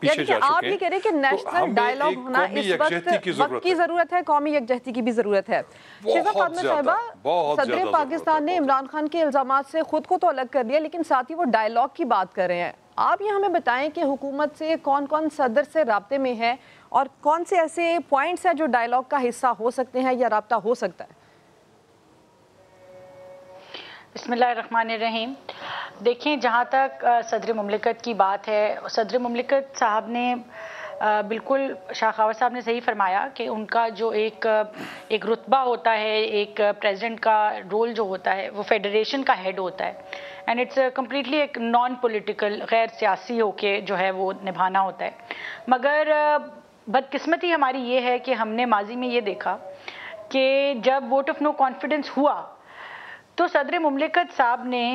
پیچھے جا چکے ہیں۔ آپ یہ کہہ رہے ہیں کہ نیشنل ڈائیلاگ ہونا اس وقت کی ضرورت ہے، قومی یکجہتی کی بھی ضرورت ہے۔ شیزہ فاطمہ صاحبہ، صدر پاکستان نے عمران خان کے الزامات سے خود کو تو الگ کر لیا، لیکن ساتھ ہی وہ ڈائیلاگ کی بات کر رہے ہیں۔ آپ یہ ہمیں بتائیں کہ حکومت سے کون کون صدر سے رابطے میں ہے اور کون سے ایسے پوائنٹس ہیں جو ڈائیلاگ کا حصہ ہو سکتے ہیں یا رابطہ ہو سکتا ہے؟ بسم اللہ الرحمن الرحیم۔ دیکھیں، جہاں تک صدر مملکت کی بات ہے، صدر مملکت صاحب نے بالکل شاہ خاور صاحب نے صحیح فرمایا کہ ان کا جو ایک رتبہ ہوتا ہے، ایک پریزیڈنٹ کا رول جو ہوتا ہے وہ فیڈریشن کا ہیڈ ہوتا ہے، اینڈ اٹس کمپلیٹلی ایک نان پولیٹیکل، غیر سیاسی ہو کے جو ہے وہ نبھانا ہوتا ہے۔ مگر بدقسمتی ہماری یہ ہے کہ ہم نے ماضی میں یہ دیکھا کہ جب ووٹ آف نو کانفیڈنس ہوا تو صدر مملکت صاحب نے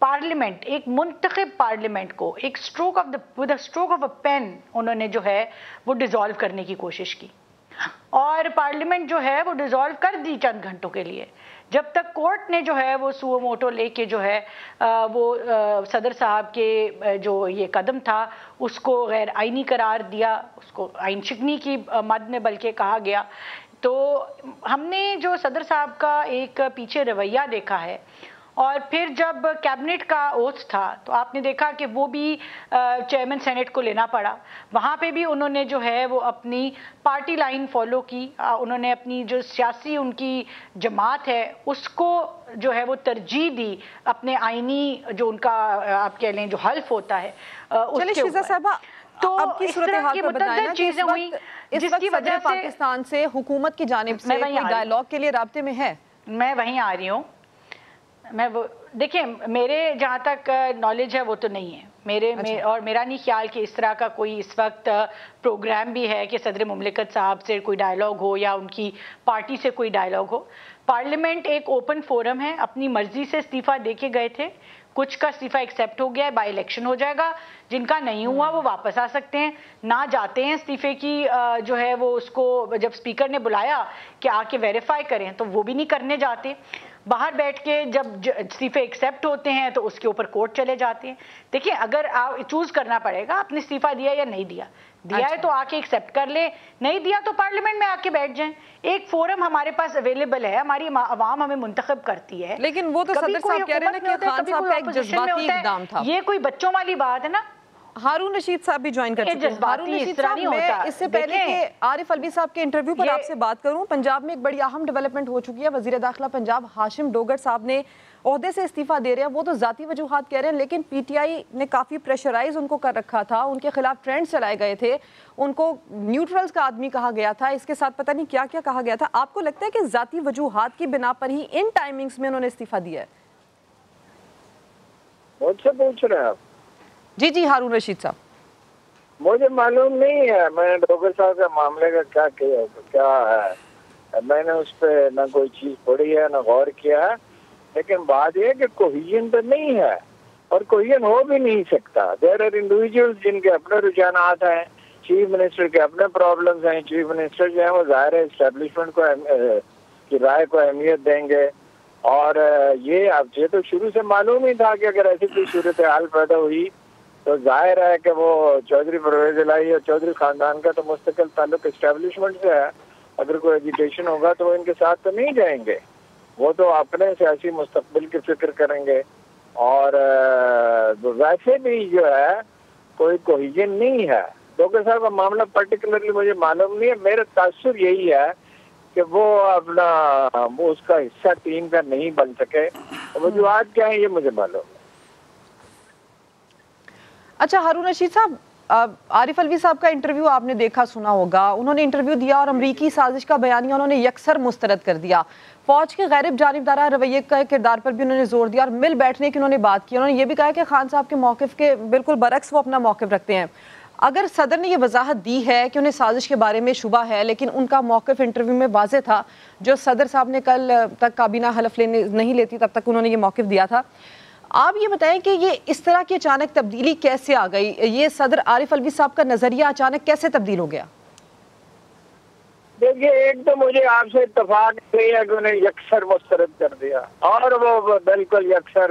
پارلیمنٹ، ایک منتخب پارلیمنٹ کو ایک with a stroke of a pen انہوں نے جو ہے وہ ڈیزالو کرنے کی کوشش کی، اور پارلیمنٹ جو ہے وہ ڈیزالو کر دی چند گھنٹوں کے لیے، جب تک کورٹ نے جو ہے وہ سو موٹو لے کے جو ہے وہ صدر صاحب کے جو یہ قدم تھا اس کو غیر آئینی قرار دیا، اس کو آئین شکنی کی مد میں بلکہ کہا گیا۔ تو ہم نے جو صدر صاحب کا ایک پیچھے رویہ دیکھا ہے، اور پھر جب کیبنٹ کا اوتھ تھا تو آپ نے دیکھا کہ وہ بھی چیئرمین سینٹ کو لینا پڑا، وہاں پہ بھی انہوں نے جو ہے وہ اپنی پارٹی لائن فالو کی، انہوں نے اپنی جو سیاسی ان کی جماعت ہے اس کو جو ہے وہ ترجیح دی اپنے آئینی جو ان کا آپ کہہ لیں جو حلف ہوتا ہے اس کے اوپر۔ تو اس طرح کی متعدد چیزیں ہوئی جس کی وجہ سے پاکستان سے حکومت کی جانب سے کوئی ڈائیلاگ کے لیے رابطے میں ہے۔ میں وہیں آ رہی ہوں۔ دیکھیں، میرے جہاں تک نالج ہے وہ تو نہیں ہے، اور میرا نہیں خیال کہ اس طرح کا کوئی اس وقت پروگرام بھی ہے کہ صدر مملکت صاحب سے کوئی ڈائیلاگ ہو یا ان کی پارٹی سے کوئی ڈائیلاگ ہو۔ پارلیمنٹ ایک اوپن فورم ہے، اپنی مرضی سے استعفیٰ دے کے گئے تھے، کچھ کا استعفیٰ ایکسیپٹ ہو گیا ہے، بائی الیکشن ہو جائے گا، جن کا نہیں ہوا وہ واپس آ سکتے ہیں، نہ جاتے ہیں استعفے کی جو ہے وہ اس کو جب اسپیکر نے بلایا کہ آ کے ویریفائی کریں تو وہ بھی نہیں کرنے جاتے، باہر بیٹھ کے جب استعفے ایکسیپٹ ہوتے ہیں تو اس کے اوپر کورٹ چلے جاتے ہیں۔ دیکھیں، اگر آپ چوز کرنا پڑے گا، آپ نے استعفیٰ دیا یا نہیں دیا ہے تو آ کے ایکسیپٹ کر لے، نہیں دیا تو پارلیمنٹ میں آ کے بیٹھ جائیں، ایک فورم ہمارے پاس اویلیبل ہے، ہماری عوام ہمیں منتخب کرتی ہے۔ لیکن وہ تو صدر صاحب کہہ رہے ہیں کہ خان صاحب کا ایک جذباتی اقدام تھا، یہ کوئی بچوں والی بات ہے نا۔ ہارون رشید صاحب بھی جوائن کر چکے ہیں۔ ہارون رشید صاحب، میں اس سے پہلے کہ عارف الوی صاحب کے انٹرویو پر آپ سے بات کروں، پنجاب میں ایک بڑی اہم ڈیولپمنٹ ہو چکی ہے، وزیر داخلہ پنجاب ہاشم ڈوگر صاحب نے عہدے سے استعفیٰ دے رہے ہیں، وہ تو ذاتی وجوہات کہہ رہے ہیں، لیکن پی ٹی آئی نے کافی پریشرائز ان کو کر رکھا تھا، ان کے خلاف ٹرینڈ چلائے گئے تھے، ان کو نیوٹرلز کا آدمی کہا گیا تھا، اس کے ساتھ پتہ نہیں کیا کیا کہا گیا تھا۔ آپ کو لگتا ہے کہ ذاتی وجوہات کی بنا پر ہی ان ٹائمنگز میں انہوں نے استعفیٰ دیا ہے؟ مجھ سے پوچھ رہے ہیں آپ؟ جی ہارون رشید صاحب، مجھے معلوم نہیں ہے میں نے ڈوگر صاحب کے معاملے کا کیا ہے، میں نے اس پہ نہ کوئی چیز پڑھی ہے نہ غور کیا ہے، لیکن بات یہ ہے کہ کوہیژن تو نہیں ہے اور کوہیژن ہو بھی نہیں سکتا۔ دیر آر انڈیویجولز جن کے اپنے رجحانات ہیں، چیف منسٹر کے اپنے پرابلمز ہیں، چیف منسٹر جو ہیں وہ ظاہر ہے اسٹیبلشمنٹ کی رائے کو اہمیت دیں گے، اور یہ اب یہ تو شروع سے معلوم ہی تھا کہ اگر ایسی کوئی صورتحال پیدا ہوئی تو ظاہر ہے کہ وہ چودھری پرویز الہی اور چودھری خاندان کا تو مستقل تعلق اسٹیبلشمنٹ سے ہے، اگر کوئی ایجیٹیشن ہوگا تو وہ ان کے ساتھ تو نہیں جائیں گے، وہ تو اپنے سیاسی مستقبل کی فکر کریں گے، اور ویسے بھی جو ہے کوئی کوہیژن نہیں ہے۔ ڈوگر صاحب کا معاملہ پرٹیکولرلی مجھے معلوم نہیں ہے، میرا تاثر یہی ہے کہ وہ اس کا حصہ ٹیم کا نہیں بن سکے، وجوہات کیا ہیں یہ مجھے معلوم ہے۔ اچھا ہارون رشید صاحب، عارف الوی صاحب کا انٹرویو آپ نے دیکھا سنا ہوگا، انہوں نے انٹرویو دیا اور امریکی سازش کا بیانیہ انہوں نے یکسر مسترد کر دیا، فوج کے غیر جانبدارانہ رویے کا کردار پر بھی انہوں نے زور دیا اور مل بیٹھنے کی انہوں نے بات کی، انہوں نے یہ بھی کہا کہ خان صاحب کے موقف کے بالکل برعکس وہ اپنا موقف رکھتے ہیں۔ اگر صدر نے یہ وضاحت دی ہے کہ انہیں سازش کے بارے میں شبہ ہے، لیکن ان کا موقف انٹرویو میں واضح تھا، جو صدر صاحب نے کل تک کابینہ حلف نہیں لیتی تب تک انہوں نے یہ موقف دیا تھا، آپ یہ بتائیں کہ یہ اس طرح کی اچانک تبدیلی کیسے آ گئی؟ یہ صدر عارف الوی صاحب کا نظریہ اچانک کیسے تبدیل ہو گیا؟ دیکھیے، ایک تو مجھے آپ سے اتفاق نہیں ہے کہ انہیں یکسر مسترد کر دیا، اور وہ بالکل یکسر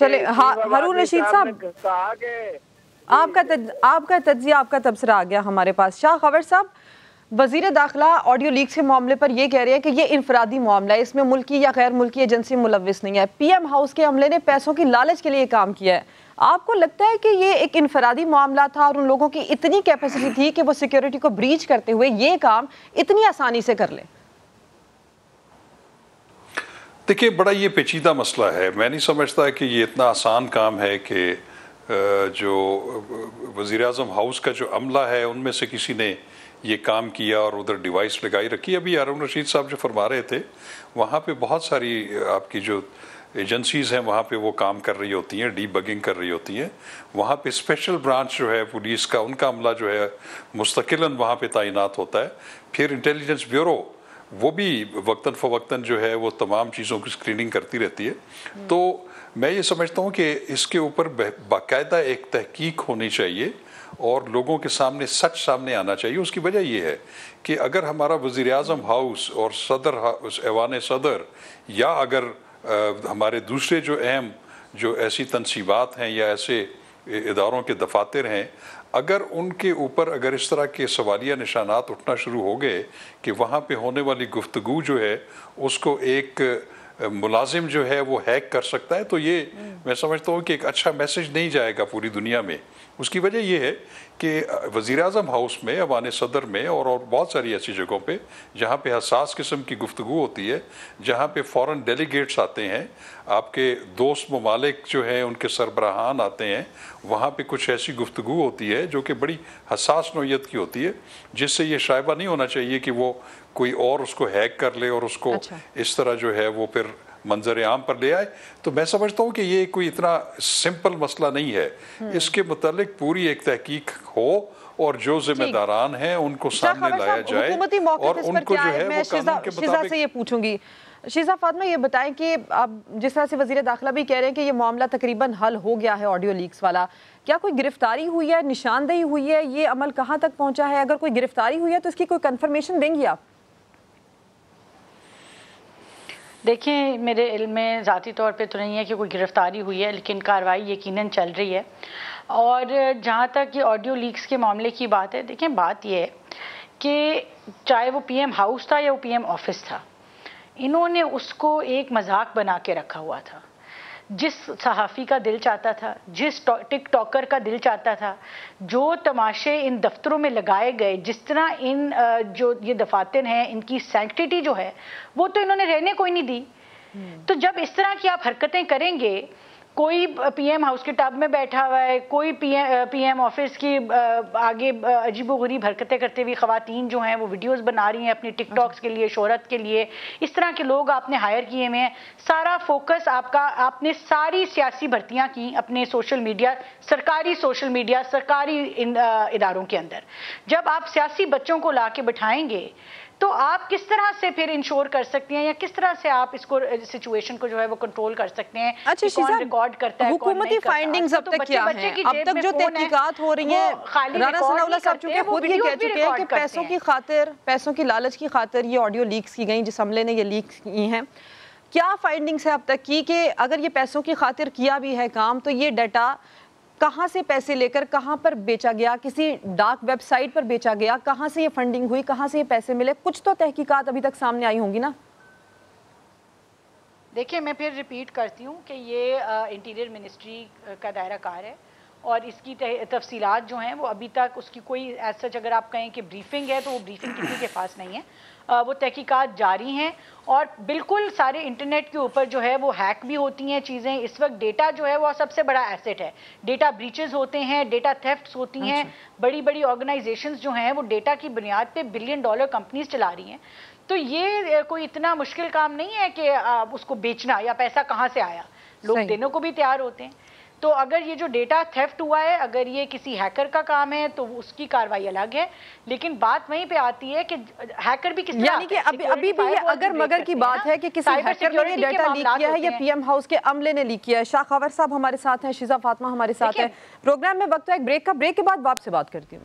چلے ہارون رشید صاحب کہا کہ آپ کا تجزیہ، آپ کا تبصرہ آ گیا ہمارے پاس. شاہ خور صاحب، وزیر داخلہ آڈیو لیکس کے معاملے پر یہ کہہ رہے ہیں کہ یہ انفرادی معاملہ ہے، اس میں ملکی یا غیر ملکی ایجنسی ملوث نہیں ہے. پی ایم ہاؤس کے عملے نے پیسوں کی لالچ کے لیے کام کیا ہے. آپ کو لگتا ہے کہ یہ ایک انفرادی معاملہ تھا اور ان لوگوں کی اتنی کیپیسٹی تھی کہ وہ سیکیورٹی کو بریچ کرتے ہوئے یہ کام اتنی آسانی سے کر لیں؟ دیکھیے، بڑا یہ پیچیدہ مسئلہ ہے. میں نہیں سمجھتا کہ یہ اتنا آسان کام ہے کہ جو وزیر اعظم ہاؤس کا جو عملہ ہے ان میں سے کسی نے یہ کام کیا اور ادھر ڈیوائس لگائی رکھی. ابھی ہارون رشید صاحب جو فرما رہے تھے، وہاں پہ بہت ساری آپ کی جو ایجنسیز ہیں وہاں پہ وہ کام کر رہی ہوتی ہیں، ڈی بگنگ کر رہی ہوتی ہیں. وہاں پہ اسپیشل برانچ جو ہے پولیس کا، ان کا عملہ جو ہے مستقلاً وہاں پہ تعینات ہوتا ہے. پھر انٹیلیجنس بیورو وہ بھی وقتاً فوقتاً جو ہے وہ تمام چیزوں کی اسکریننگ کرتی رہتی ہے. تو میں یہ سمجھتا ہوں کہ اس کے اوپر باقاعدہ ایک تحقیق ہونی چاہیے اور لوگوں کے سامنے سچ سامنے آنا چاہیے. اس کی وجہ یہ ہے کہ اگر ہمارا وزیر اعظم ہاؤس اور صدر ایوان صدر یا اگر ہمارے دوسرے جو اہم جو ایسی تنصیبات ہیں یا ایسے اداروں کے دفاتر ہیں، اگر ان کے اوپر اگر اس طرح کے سوالیہ نشانات اٹھنا شروع ہو گئے کہ وہاں پہ ہونے والی گفتگو جو ہے اس کو ایک ملازم جو ہے وہ ہیک کر سکتا ہے، تو یہ میں سمجھتا ہوں کہ ایک اچھا میسج نہیں جائے گا پوری دنیا میں. اس کی وجہ یہ ہے کہ وزیر اعظم ہاؤس میں، ایوان صدر میں اور بہت ساری ایسی جگہوں پہ جہاں پہ حساس قسم کی گفتگو ہوتی ہے، جہاں پہ فورن ڈیلیگیٹس آتے ہیں، آپ کے دوست ممالک جو ہیں ان کے سربراہان آتے ہیں، وہاں پہ کچھ ایسی گفتگو ہوتی ہے جو کہ بڑی حساس نوعیت کی ہوتی ہے، جس سے یہ شائبہ نہیں ہونا چاہیے کہ وہ کوئی اور اس کو ہیک کر لے اور اس کو اس طرح جو ہے وہ پھر منظر عام پر لے آئے. تو میں سمجھتا ہوں کہ یہ کوئی اتنا سمپل مسئلہ نہیں ہے. اس کے متعلق پوری ایک تحقیق ہو اور جو ذمہ داران ہیں ان کو سامنے لایا جائے اور ان کو جو ہے وہ قانون کے شیزا سے یہ پوچھوں گی. شیزا فاطمہ، یہ بتائیں کہ اب جس طرح سے وزیر داخلہ بھی کہہ رہے ہیں کہ یہ معاملہ تقریباً حل ہو گیا ہے آڈیو لیکس والا، کیا کوئی گرفتاری ہوئی ہے، نشاندہی ہوئی ہے، یہ عمل کہاں تک پہنچا ہے؟ اگر کوئی گرفتاری ہوئی ہے تو اس کی کوئی کنفرمیشن دیں گی آپ؟ دیکھیں، میرے علم میں ذاتی طور پہ تو نہیں ہے کہ کوئی گرفتاری ہوئی ہے، لیکن کارروائی یقیناً چل رہی ہے. اور جہاں تک یہ آڈیو لیکس کے معاملے کی بات ہے، دیکھیں بات یہ ہے کہ چاہے وہ پی ایم ہاؤس تھا یا وہ پی ایم آفس تھا، انہوں نے اس کو ایک مذاق بنا کے رکھا ہوا تھا. جس صحافی کا دل چاہتا تھا، جس ٹک ٹاکر کا دل چاہتا تھا، جو تماشے ان دفتروں میں لگائے گئے، جس طرح ان جو یہ دفاتر ہیں ان کی سینکٹیٹی جو ہے وہ تو انہوں نے رہنے کوئی نہیں دی. تو جب اس طرح کی آپ حرکتیں کریں گے، کوئی پی ایم ہاؤس کے ٹب میں بیٹھا ہوا ہے، کوئی پی ایم آفس کی آگے عجیب و غریب حرکتیں کرتے ہوئی خواتین جو ہیں وہ ویڈیوز بنا رہی ہیں اپنی ٹک ٹاکس کے لیے، شہرت کے لیے، اس طرح کے لوگ آپ نے ہائر کیے ہوئے ہیں. سارا فوکس آپ نے ساری سیاسی بھرتیاں کی اپنے سوشل میڈیا، سرکاری سوشل میڈیا، سرکاری اداروں کے اندر. جب آپ سیاسی بچوں کو لا کے بٹھائیں گے تو آپ کس طرح سے پھر انشور کر سکتے ہیں یا کس طرح سے آپ اس کو سچویشن کو جو ہے وہ کنٹرول کر سکتے ہیں؟ اچھا کون ریکارڈ کرتا ہے، حکومتی فائنڈنگز اب تک کیا ہیں؟ اب تک جو تحقیقات ہو رہی ہیں، رانا ثناء اللہ صاحب چونکہ خود یہ کہہ چکے ہیں کہ پیسوں کی لالچ کی خاطر یہ آڈیو لیکس کی گئیں، جس عملے نے یہ لیکس کی ہیں. کیا فائنڈنگز ہے اب تک کی کہ اگر یہ پیسوں کی خاطر کیا بھی ہے کام تو یہ ڈیٹا کہاں سے پیسے لے کر کہاں پر بیچا گیا، کسی ڈارک ویب سائٹ پر بیچا گیا، کہاں سے یہ فنڈنگ ہوئی، کہاں سے یہ پیسے ملے؟ کچھ تو تحقیقات ابھی تک سامنے آئی ہوں گی نا؟ دیکھیں، میں پھر ریپیٹ کرتی ہوں کہ یہ انٹیریئر منسٹری کا دائرہ کار ہے اور اس کی تفصیلات جو ہیں وہ ابھی تک اس کی کوئی ایز سچ اگر آپ کہیں کہ بریفنگ ہے تو وہ بریفنگ کسی کے پاس نہیں ہے. وہ تحقیقات جاری ہیں اور بالکل سارے انٹرنیٹ کے اوپر جو ہے وہ ہیک بھی ہوتی ہیں چیزیں. اس وقت ڈیٹا جو ہے وہ سب سے بڑا ایسٹ ہے. ڈیٹا بریچز ہوتے ہیں، ڈیٹا تھیفٹس ہوتی ہیں. بڑی بڑی آرگنائزیشنز جو ہیں وہ ڈیٹا کی بنیاد پہ $بلین کمپنیز چلا رہی ہیں. تو یہ کوئی اتنا مشکل کام نہیں ہے کہ اس کو بیچنا یا پیسہ کہاں سے آیا، لوگ دینے کو بھی تیار ہوتے ہیں. تو اگر یہ جو ڈیٹا تھیفٹ ہوا ہے، اگر یہ کسی ہیکر کا کام ہے تو اس کی کارروائی الگ ہے، لیکن بات وہیں پہ آتی ہے کہ ہیکر بھی کس طرح، یعنی کہ ابھی بھی یہ اگر مگر کی بات ہے کہ کسی ہیکر نے یہ ڈیٹا لیک کیا ہے یا پی ایم ہاؤس کے عملے نے لیک کیا ہے. شاہ خور صاحب ہمارے ساتھ ہیں، شیزا فاطمہ ہمارے ساتھ ہیں. پروگرام میں وقت ہے ایک بریک کا، بریک کے بعد واپس سے بات کرتی ہوں.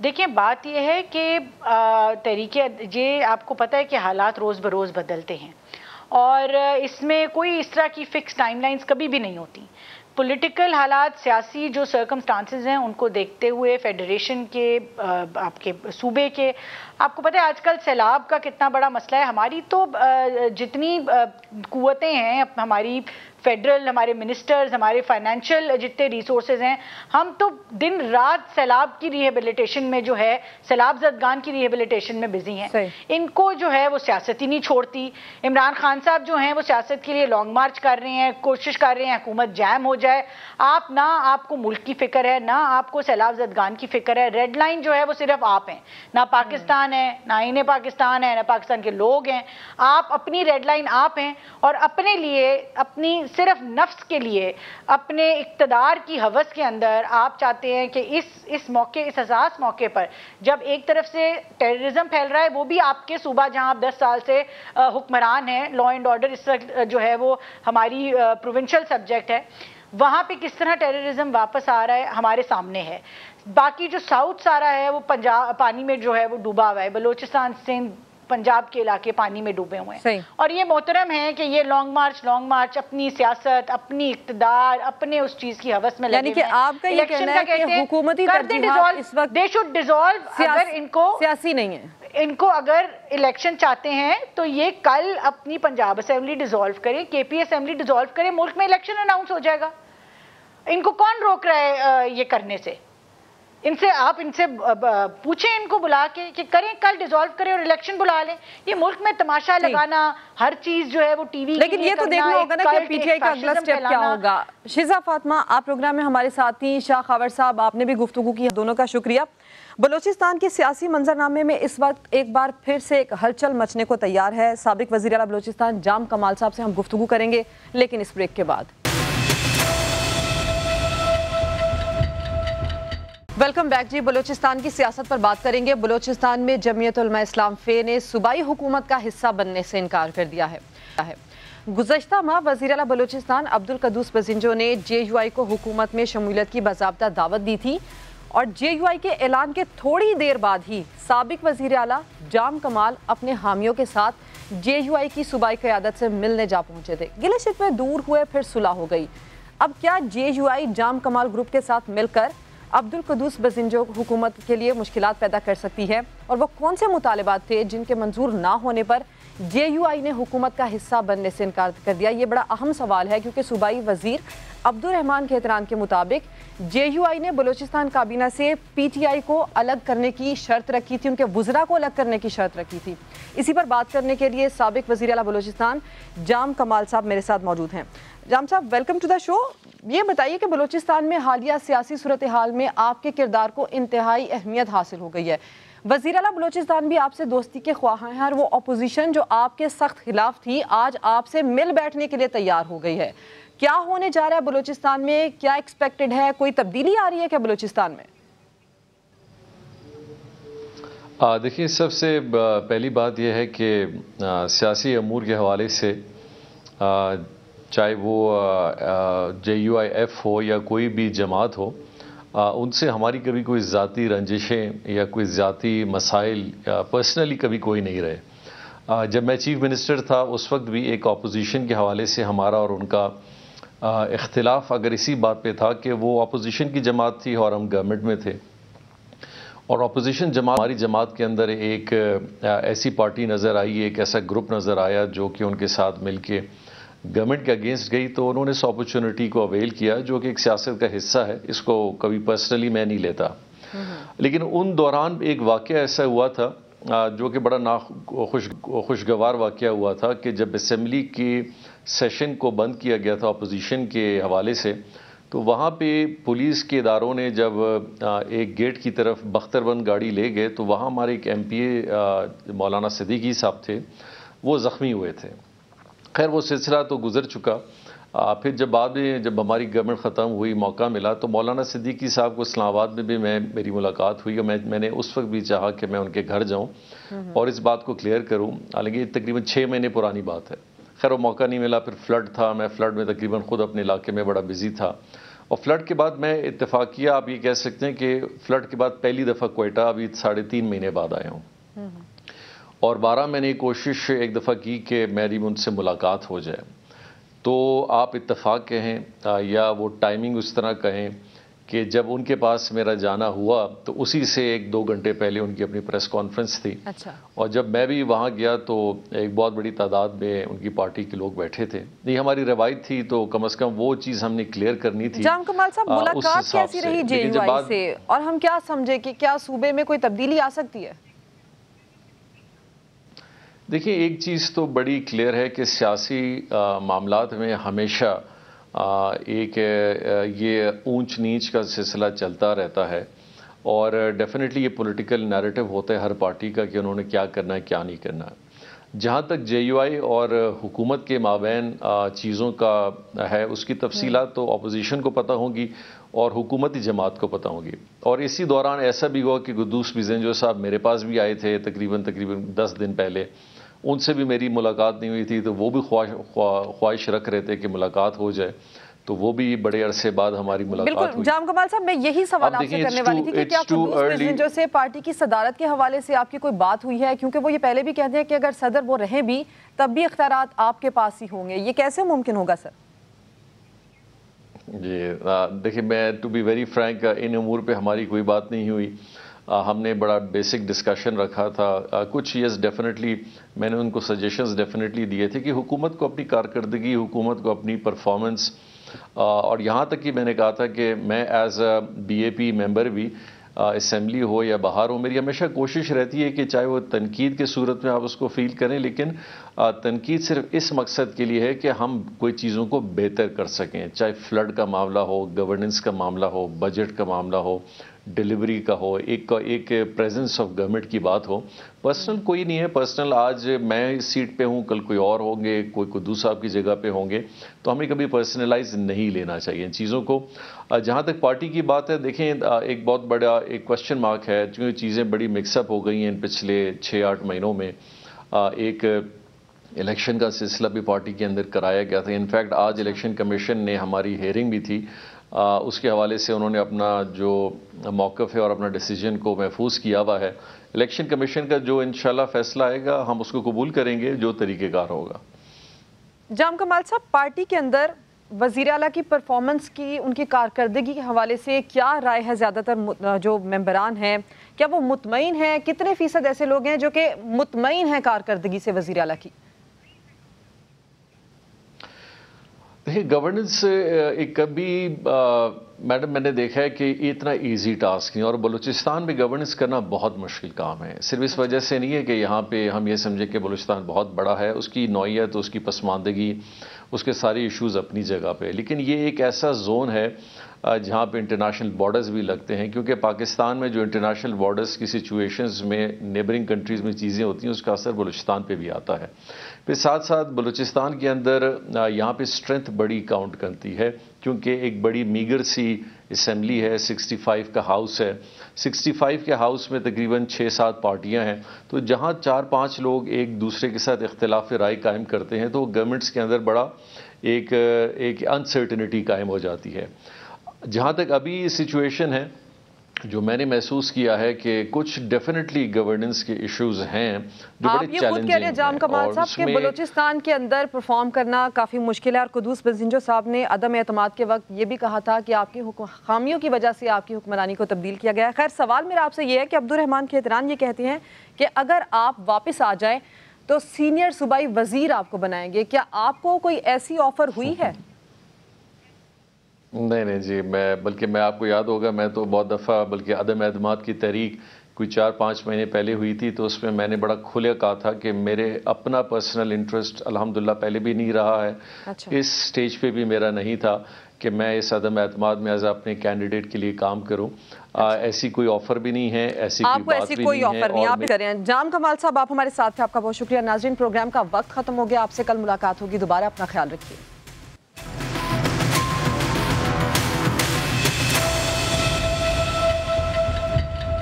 دیکھیں بات یہ ہے کہ تحریک یہ آپ کو پتہ ہے کہ حالات روز بروز بدلتے ہیں اور اس میں کوئی اس طرح کی فکس ٹائم لائنز کبھی بھی نہیں ہوتی. پولیٹیکل حالات، سیاسی جو سرکمسٹانسز ہیں ان کو دیکھتے ہوئے فیڈریشن کے آپ کے صوبے کے، آپ کو پتہ ہے آج کل سیلاب کا کتنا بڑا مسئلہ ہے. ہماری تو جتنی قوتیں ہیں ہماری فیڈرل، ہمارے منسٹرز، ہمارے فائنینشیل جتنے ریسورسز ہیں، ہم تو دن رات سیلاب کی ریہیبلیٹیشن میں جو ہے، سیلاب زدگان کی ریہیبلیٹیشن میں بزی ہیں. ان کو جو ہے وہ سیاست ہی نہیں چھوڑتی. عمران خان صاحب جو ہیں وہ سیاست کے لیے لانگ مارچ کر رہے ہیں، کوشش کر رہے ہیں حکومت جیم ہو جائے. آپ کو ملک کی فکر ہے، نہ آپ کو سیلاب زدگان کی فکر ہے. ریڈ لائن جو ہے وہ صرف آپ ہیں، نہ پاکستان ہے، نہ آئین پاکستان ہے، نہ پاکستان کے لوگ ہیں. آپ اپنی ریڈ لائن آپ ہیں اور اپنے لیے، اپنی صرف نفس کے لیے، اپنے اقتدار کی ہوس کے اندر آپ چاہتے ہیں کہ اس موقع، اس حساس موقع پر جب ایک طرف سے ٹیررزم پھیل رہا ہے، وہ بھی آپ کے صوبہ جہاں آپ 10 سال سے حکمران ہیں، لا اینڈ آرڈر اس وقت جو ہے وہ ہماری پروونشل سبجیکٹ ہے، وہاں پہ کس طرح ٹیررزم واپس آ رہا ہے ہمارے سامنے ہے. باقی جو ساؤتھ سارا ہے وہ پنجاب پانی میں جو ہے وہ ڈوبا ہوا ہے. بلوچستان، سندھ، پنجاب کے علاقے پانی میں ڈوبے ہوئے ہیں. اور یہ محترم ہے کہ یہ لانگ مارچ اپنی سیاست، اپنی اقتدار، اپنے اس چیز کی ہوس میں لگے یعنی کہ آپ کا یہ کہنا ہے کہ حکومتی ترجیحات اس وقت دے شوڈ ڈیزالو. اگر ان کو سیاسی نہیں ہے، ان کو اگر الیکشن چاہتے ہیں تو یہ کل اپنی پنجاب اسمبلی ڈیزالو کرے، کے پی اسمبلی ڈیزالو کرے، ملک میں الیکشن اناؤنس ہو جائے گا. ان کو کون روک رہا ہے یہ کرنے سے؟ آپ ان سے پوچھیں، ان کو بلا کے کہ کریں، کل ڈیزالو کریں اور الیکشن بلا لیں. یہ ملک میں تماشا لگانا، ہر چیز جو ہے وہ ٹی وی، لیکن یہ تو دیکھنا ہوگا نا کہ پی ٹی آئی کا اگلا سٹیپ کیا ہوگا. شیزہ فاطمہ، آپ پروگرام میں ہمارے ساتھ تھیں. شاہ خاور صاحب، آپ نے بھی گفتگو کی، دونوں کا شکریہ. بلوچستان کے سیاسی منظرنامے میں اس وقت ایک بار پھر سے ایک ہلچل مچنے کو تیار ہے. سابق وزیر اعلیٰ بلوچستان جام کمال صاحب سے ہم گفتگو کریں گے، لیکن اس بریک کے بعد. ویلکم بیک جی. بلوچستان کی سیاست پر بات کریں گے. بلوچستان میں جمعیت علماء اسلام فے نے صوبائی حکومت کا حصہ بننے سے انکار کر دیا ہے. گزشتہ ماہ وزیر اعلیٰ بلوچستان عبدالقدوس بزنجو نے جے یو آئی کو حکومت میں شمولیت کی باضابطہ دعوت دی تھی اور جے یو آئی کے اعلان کے تھوڑی دیر بعد ہی سابق وزیر اعلیٰ جام کمال اپنے حامیوں کے ساتھ جے یو آئی کی صوبائی قیادت سے ملنے جا پہنچے تھے. گلے شکوے دور ہوئے، پھر صلح ہو گئی. اب کیا جے you I jam Kamal group کے ساتھ مل کر عبدالقدوس بزنجو حکومت کے لیے مشکلات پیدا کر سکتی ہے؟ اور وہ کون سے مطالبات تھے جن کے منظور نہ ہونے پر جے یو آئی نے حکومت کا حصہ بننے سے انکار کر دیا؟ یہ بڑا اہم سوال ہے، کیونکہ صوبائی وزیر عبدالرحمان کھیتران کے مطابق جے یو آئی نے بلوچستان کابینہ سے پی ٹی آئی کو الگ کرنے کی شرط رکھی تھی، ان کے وزراء کو الگ کرنے کی شرط رکھی تھی. اسی پر بات کرنے کے لیے سابق وزیر اعلیٰ بلوچستان جام کمال صاحب میرے ساتھ موجود ہیں. جام صاحب، ویلکم ٹو دا شو. یہ بتائیے کہ بلوچستان میں حالیہ سیاسی صورتحال میں آپ کے کردار کو انتہائی اہمیت حاصل ہو گئی ہے. وزیر اعلیٰ بلوچستان بھی آپ سے دوستی کے خواہاں ہیں اور وہ اپوزیشن جو آپ کے سخت خلاف تھی آج آپ سے مل بیٹھنے کے لیے تیار ہو گئی ہے. کیا ہونے جا رہا ہے بلوچستان میں؟ کیا ایکسپیکٹڈ ہے؟ کوئی تبدیلی آ رہی ہے کیا بلوچستان میں؟ دیکھیے، سب سے پہلی بات یہ ہے کہ سیاسی امور کے حوالے سے چاہے وہ جے یو آئی ایف ہو یا کوئی بھی جماعت ہو، ان سے ہماری کبھی کوئی ذاتی رنجشیں یا کوئی ذاتی مسائل پرسنلی کبھی کوئی نہیں رہے. جب میں چیف منسٹر تھا اس وقت بھی ایک اپوزیشن کے حوالے سے ہمارا اور ان کا اختلاف اگر اسی بات پہ تھا کہ وہ اپوزیشن کی جماعت تھی اور ہم گورنمنٹ میں تھے، اور اپوزیشن جماعت، ہماری جماعت کے اندر ایک ایسی پارٹی نظر آئی، ایک ایسا گروپ نظر آیا جو کہ ان کے ساتھ مل کے گورنمنٹ کے اگینسٹ گئی. تو انہوں نے اس اپرچونٹی کو اویل کیا، جو کہ ایک سیاست کا حصہ ہے. اس کو کبھی پرسنلی میں نہیں لیتا، لیکن ان دوران ایک واقعہ ایسا ہوا تھا جو کہ بڑا خوشگوار واقعہ ہوا تھا کہ جب اسمبلی کی سیشن کو بند کیا گیا تھا اپوزیشن کے حوالے سے، تو وہاں پہ پولیس کے اداروں نے جب ایک گیٹ کی طرف بختر بند گاڑی لے گئے تو وہاں ہمارے ایک ایم پی اے مولانا صدیقی صاحب تھے، وہ زخمی ہوئے تھے. خیر وہ سلسلہ تو گزر چکا. پھر جب بعد میں جب ہماری گورنمنٹ ختم ہوئی، موقع ملا تو مولانا صدیقی صاحب کو اسلام آباد میں بھی میری ملاقات ہوئی اور میں نے اس وقت بھی چاہا کہ میں ان کے گھر جاؤں اور اس بات کو کلیئر کروں. حالانکہ یہ تقریباً 6 مہینے پرانی بات ہے. خیر وہ موقع نہیں ملا. پھر فلڈ تھا، میں فلڈ میں تقریباً خود اپنے علاقے میں بڑا بزی تھا. اور فلڈ کے بعد میں اتفاقیہ آپ یہ کہہ سکتے ہیں کہ فلڈ کے بعد پہلی دفعہ کوئٹہ ابھی 3.5 مہینے بعد آیا ہوں، اور 12 میں نے کوشش ایک دفعہ کی کہ میری ان سے ملاقات ہو جائے. تو آپ اتفاق کہیں یا وہ ٹائمنگ اس طرح کہیں کہ جب ان کے پاس میرا جانا ہوا تو اسی سے 1-2 گھنٹے پہلے ان کی اپنی پریس کانفرنس تھی. اچھا. اور جب میں بھی وہاں گیا تو ایک بہت بڑی تعداد میں ان کی پارٹی کے لوگ بیٹھے تھے. یہ ہماری روایت تھی تو کم از کم وہ چیز ہم نے کلیئر کرنی تھی. جام کمال صاحب، ملاقات کیسی رہی جے یو آئی سے، اور ہم کیا سمجھے کہ کیا صوبے میں کوئی تبدیلی آ سکتی ہے؟ دیکھیں، ایک چیز تو بڑی کلیئر ہے کہ سیاسی معاملات میں ہمیشہ ایک یہ اونچ نیچ کا سلسلہ چلتا رہتا ہے، اور ڈیفینیٹلی یہ پولیٹیکل نیریٹو ہوتا ہے ہر پارٹی کا کہ انہوں نے کیا کرنا ہے کیا نہیں کرنا ہے. جہاں تک جے یو آئی اور حکومت کے مابین چیزوں کا ہے، اس کی تفصیلات تو اپوزیشن کو پتہ ہوں گی اور حکومتی جماعت کو پتہ ہوں گی. اور اسی دوران ایسا بھی ہوا کہ قدوس بزنجو صاحب میرے پاس بھی آئے تھے تقریباً 10 دن پہلے. ان سے بھی میری ملاقات نہیں ہوئی تھی، تو وہ بھی خواہش رکھ رہے تھے کہ ملاقات ہو جائے، تو وہ بھی بڑے عرصے بعد ہماری ملاقات ہوئی. بالکل جام کمال صاحب، میں یہی سوال آپ سے کرنے والی تھی کہ کیا قدوس بزنجو سے پارٹی کی صدارت کے حوالے سے آپ کی کوئی بات ہوئی ہے؟ کیونکہ وہ یہ پہلے بھی کہتے ہیں کہ اگر صدر وہ رہیں بھی تب بھی اختیارات آپ کے پاس ہی ہوں گے. یہ کیسے ممکن ہوگا سر؟ جی دیکھیں، میں ٹو بی ویری فرینک، ان امور پہ ہماری کوئی بات نہیں ہوئی. ہم نے بڑا بیسک ڈسکشن رکھا تھا. کچھ یس ڈیفینیٹلی میں نے ان کو سجیشنز ڈیفینیٹلی دیے تھے کہ حکومت کو اپنی کارکردگی، حکومت کو اپنی پرفارمنس، اور یہاں تک کہ میں نے کہا تھا کہ میں ایز اے بی اے پی ممبر بھی اسمبلی ہو یا باہر ہو، میری ہمیشہ کوشش رہتی ہے کہ چاہے وہ تنقید کی صورت میں آپ اس کو فیل کریں، لیکن تنقید صرف اس مقصد کے لیے ہے کہ ہم کوئی چیزوں کو بہتر کر سکیں. چاہے فلڈ کا معاملہ ہو، گورننس کا معاملہ ہو، بجٹ کا معاملہ ہو، ڈیلیوری کا ہو، ایک پریزنس آف گورنمنٹ کی بات ہو. پرسنل کوئی نہیں ہے، پرسنل آج میں اس سیٹ پہ ہوں، کل کوئی اور ہوں گے، کوئی قدوس صاحب کی جگہ پہ ہوں گے، تو ہمیں کبھی پرسنلائز نہیں لینا چاہیے ان چیزوں کو. جہاں تک پارٹی کی بات ہے، دیکھیں ایک بہت بڑا ایک کوشچن مارک ہے، چونکہ چیزیں بڑی مکس اپ ہو گئی ہیں ان پچھلے 6-8 مہینوں میں. ایک الیکشن کا سلسلہ بھی پارٹی کے اندر کرایا گیا تھا. انفیکٹ آج الیکشن کمیشن نے ہماری ہیئرنگ بھی تھی، اس کے حوالے سے انہوں نے اپنا جو موقف ہے اور اپنا ڈیسیجن کو محفوظ کیا ہوا ہے. الیکشن کمیشن کا جو انشاءاللہ فیصلہ آئے گا ہم اس کو قبول کریں گے، جو طریقہ کار ہوگا. جام کمال صاحب، پارٹی کے اندر وزیر اعلیٰ کی پرفارمنس کی، ان کی کارکردگی کے حوالے سے کیا رائے ہے؟ زیادہ تر جو ممبران ہیں کیا وہ مطمئن ہیں؟ کتنے فیصد ایسے لوگ ہیں جو کہ مطمئن ہیں کارکردگی سے وزیر اعلیٰ کی؟ دیکھیں، گورننس ایک کبھی میڈم میں نے دیکھا ہے کہ یہ اتنا ایزی ٹاسک نہیں، اور بلوچستان میں گورننس کرنا بہت مشکل کام ہے. صرف اس وجہ سے نہیں ہے کہ یہاں پہ ہم یہ سمجھے کہ بلوچستان بہت بڑا ہے، اس کی نوعیت، اس کی پسماندگی، اس کے سارے ایشوز اپنی جگہ پہ، لیکن یہ ایک ایسا زون ہے جہاں پہ انٹرنیشنل بارڈرز بھی لگتے ہیں، کیونکہ پاکستان میں جو انٹرنیشنل بارڈرز کی سچویشنز میں نیبرنگ کنٹریز میں چیزیں ہوتی ہیں، اس کا اثر بلوچستان پہ بھی آتا ہے. پھر ساتھ ساتھ بلوچستان کے اندر یہاں پہ اسٹرینتھ بڑی کاؤنٹ کرتی ہے، کیونکہ ایک بڑی میگر سی اسمبلی ہے، 65 کا ہاؤس ہے. 65 کے ہاؤس میں تقریباً 6-7 پارٹیاں ہیں، تو جہاں 4-5 لوگ ایک دوسرے کے ساتھ اختلاف رائے قائم کرتے ہیں تو گورنمنٹس کے اندر بڑا ایک انسرٹنٹی قائم ہو جاتی ہے. جہاں تک ابھی سچویشن ہے، جو میں نے محسوس کیا ہے کہ کچھ ڈیفینیٹلی گورننس کے ایشوز ہیں جو بڑے چیلنجنگ ہیں. آپ یہ خود کہہ رہے ہیں جام کمال صاحب کہ بلوچستان کے اندر پرفارم کرنا کافی مشکل ہے، اور قدوس بزنجو صاحب نے عدم اعتماد کے وقت یہ بھی کہا تھا کہ آپ کی خامیوں کی وجہ سے آپ کی حکمرانی کو تبدیل کیا گیا ہے. خیر، سوال میرا آپ سے یہ ہے کہ عبدالرحمان کھیتران یہ کہتے ہیں کہ اگر آپ واپس آ جائیں تو سینئر صوبائی وزیر آپ کو بنائیں گے. کیا آپ کو کوئی ایسی آفر ہوئی ہے؟ نہیں جی، بلکہ میں آپ کو یاد ہوگا میں تو بہت دفعہ بلکہ عدم اعتماد کی تحریک کوئی 4-5 مہینے پہلے ہوئی تھی، تو اس میں نے بڑا کھلے کہا تھا کہ میرے اپنا پرسنل انٹرسٹ الحمدللہ پہلے بھی نہیں رہا ہے، اس سٹیج پہ بھی میرا نہیں تھا کہ میں اس عدم اعتماد میں اپنے کینڈیڈیٹ کے لیے کام کروں. ایسی کوئی آفر بھی نہیں ہے، ایسی کوئی بات بھی نہیں ہے. آپ کریں. جام کمال صاحب، آپ ہمارے ساتھ تھے، آپ کا بہت شکریہ. ناظرین، پروگرام کا وقت ختم ہو گیا. آپ سے کل ملاقات ہوگی دوبارہ. اپنا خیال رکھیے.